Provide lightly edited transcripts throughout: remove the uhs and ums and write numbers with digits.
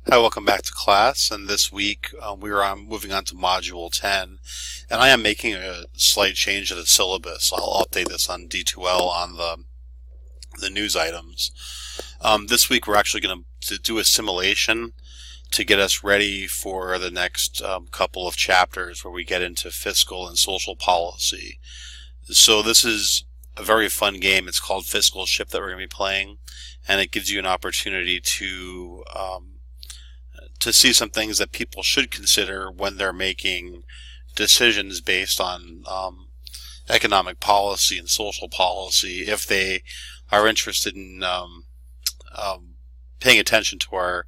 Hi, welcome back to class. And this week we are moving on to Module 10, and I am making a slight change to the syllabus. I'll update this on D2L on the news items. This week we're actually going to do a simulation to get us ready for the next couple of chapters where we get into fiscal and social policy. So this is a very fun game. It's called Fiscal Ship that we're going to be playing, and it gives you an opportunity to see some things that people should consider when they're making decisions based on economic policy and social policy, if they are interested in paying attention to our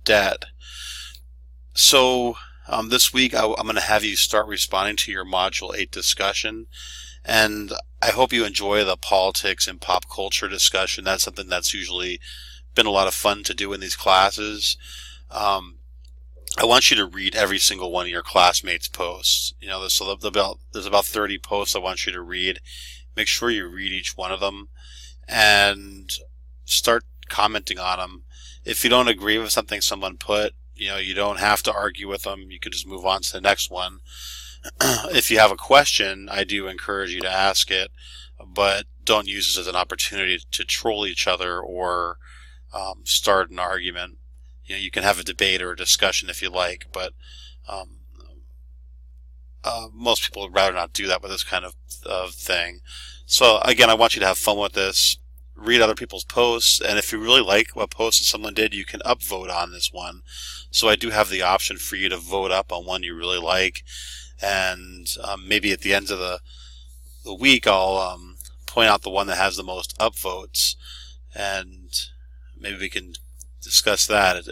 debt. So this week I'm going to have you start responding to your Module 8 discussion, and I hope you enjoy the politics and pop culture discussion. That's something that's usually been a lot of fun to do in these classes. I want you to read every single one of your classmates' posts. You know, there's about 30 posts I want you to read. Make sure you read each one of them and start commenting on them. If you don't agree with something someone put, you don't have to argue with them. You can just move on to the next one. If you have a question, I do encourage you to ask it, but don't use this as an opportunity to troll each other or start an argument. You can have a debate or a discussion if you like, but most people would rather not do that with this kind of thing. So again, I want you to have fun with this. Read other people's posts, and if you really like what post that someone did, you can upvote on this one. So I do have the option for you to vote up on one you really like, and maybe at the end of the week I'll point out the one that has the most upvotes, and maybe we can discuss that.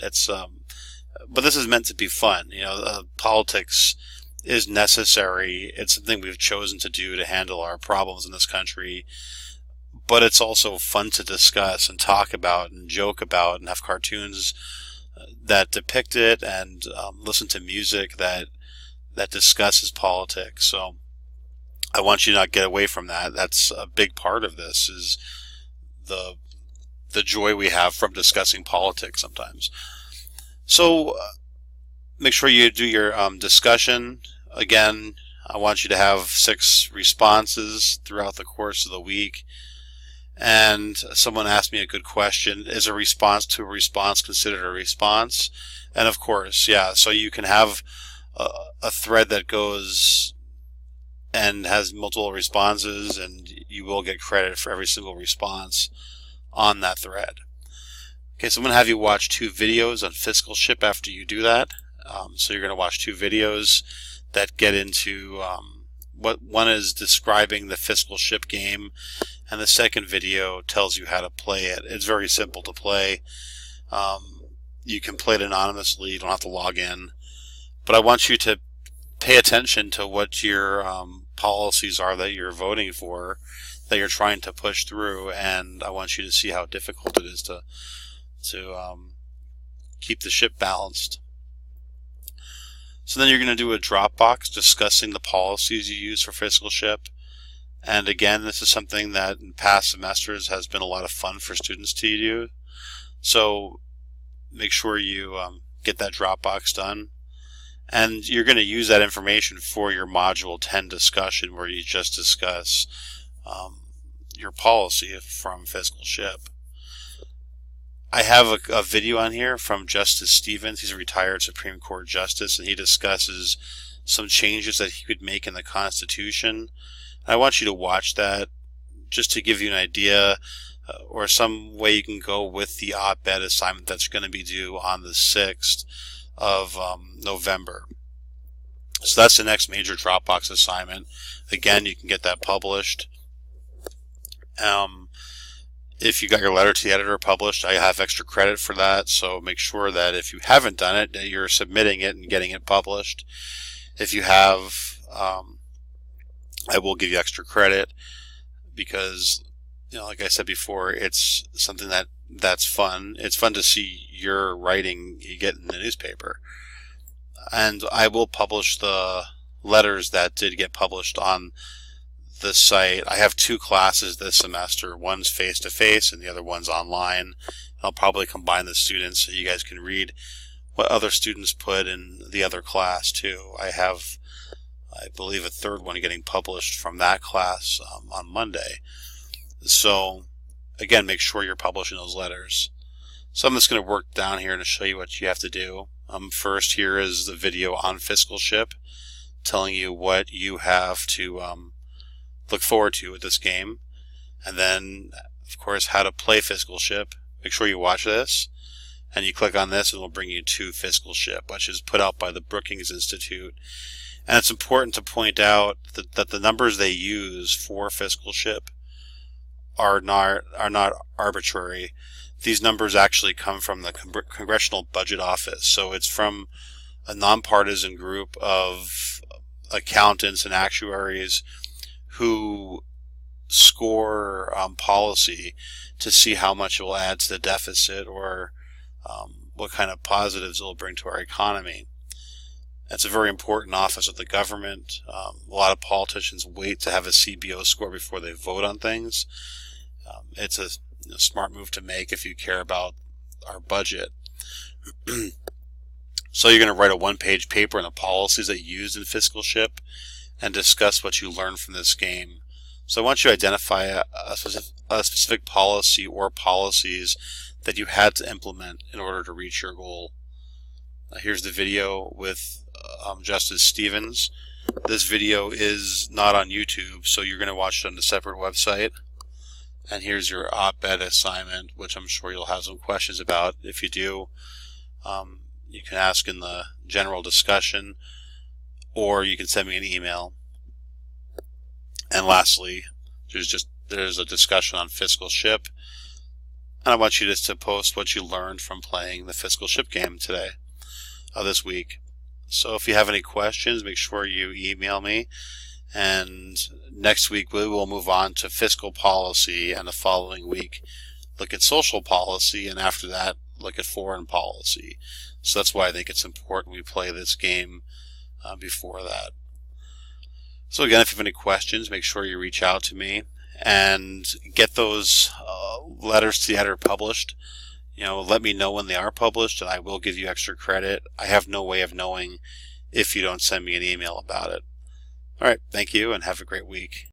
But this is meant to be fun. Politics is necessary. It's something we've chosen to do to handle our problems in this country. But it's also fun to discuss and talk about and joke about and have cartoons that depict it and listen to music that discusses politics. So I want you to not get away from that. That's a big part of this, is the joy we have from discussing politics sometimes. So make sure you do your discussion. Again, I want you to have 6 responses throughout the course of the week. And someone asked me a good question: is a response to a response considered a response? And of course, yeah. So you can have a thread that goes and has multiple responses, and you will get credit for every single response on that thread. Okay, so I'm going to have you watch 2 videos on Fiscal Ship after you do that. So you're going to watch 2 videos that get into what one is describing the Fiscal Ship game, and the second video tells you how to play it. It's very simple to play. You can play it anonymously. You don't have to log in. But I want you to pay attention to what your policies are that you're voting for, that you're trying to push through, and I want you to see how difficult it is to keep the ship balanced. So then you're going to do a Dropbox discussing the policies you use for Fiscal Ship. And again, this is something that in past semesters has been a lot of fun for students to do. So make sure you get that Dropbox done. And you're going to use that information for your Module 10 discussion, where you just discuss your policy from Fiscal Ship. I have a video on here from Justice Stevens. He's a retired Supreme Court Justice, and he discusses some changes that he could make in the Constitution. I want you to watch that just to give you an idea or some way you can go with the op-ed assignment that's going to be due on the 6th of November. So that's the next major Dropbox assignment. Again, you can get that published. If you got your letter to the editor published, I have extra credit for that, so make sure that if you haven't done it, that you're submitting it and getting it published. If you have, I will give you extra credit because, like I said before, it's something that's fun. It's fun to see your writing you get in the newspaper. And I will publish the letters that did get published on the site. I have 2 classes this semester. One's face-to-face and the other one's online. I'll probably combine the students so you guys can read what other students put in the other class too. I have, I believe, a 3rd one getting published from that class on Monday. So again, make sure you're publishing those letters. So I'm just going to work down here to show you what you have to do. First, here is the video on fiscalship, telling you what you have to look forward to with this game. And then, of course, how to play fiscalship. Make sure you watch this. And you click on this, and it'll bring you to fiscalship, which is put out by the Brookings Institute. And it's important to point out that the numbers they use for fiscalship are not arbitrary. These numbers actually come from the Congressional Budget Office. So it's from a nonpartisan group of accountants and actuaries who score policy to see how much it will add to the deficit or what kind of positives it will bring to our economy. It's a very important office of the government. A lot of politicians wait to have a CBO score before they vote on things. It's a smart move to make if you care about our budget. So you're going to write a 1-page paper on the policies that you used in fiscalship and discuss what you learned from this game. So I want you to identify a specific policy or policies that you had to implement in order to reach your goal. Here's the video with Justice Stevens. This video is not on YouTube, so you're going to watch it on a separate website. And here's your op-ed assignment, which I'm sure you'll have some questions about. If you do, you can ask in the general discussion, or you can send me an email. And lastly, there's a discussion on fiscalship, and I want you just to post what you learned from playing the fiscalship game today, this week. So if you have any questions, make sure you email me. And next week we will move on to fiscal policy, and the following week look at social policy, and after that look at foreign policy. So that's why I think it's important we play this game before that. So again, if you have any questions, make sure you reach out to me and get those letters to the editor published. Let me know when they are published, and I will give you extra credit. I have no way of knowing if you don't send me an email about it. All right, thank you, and have a great week.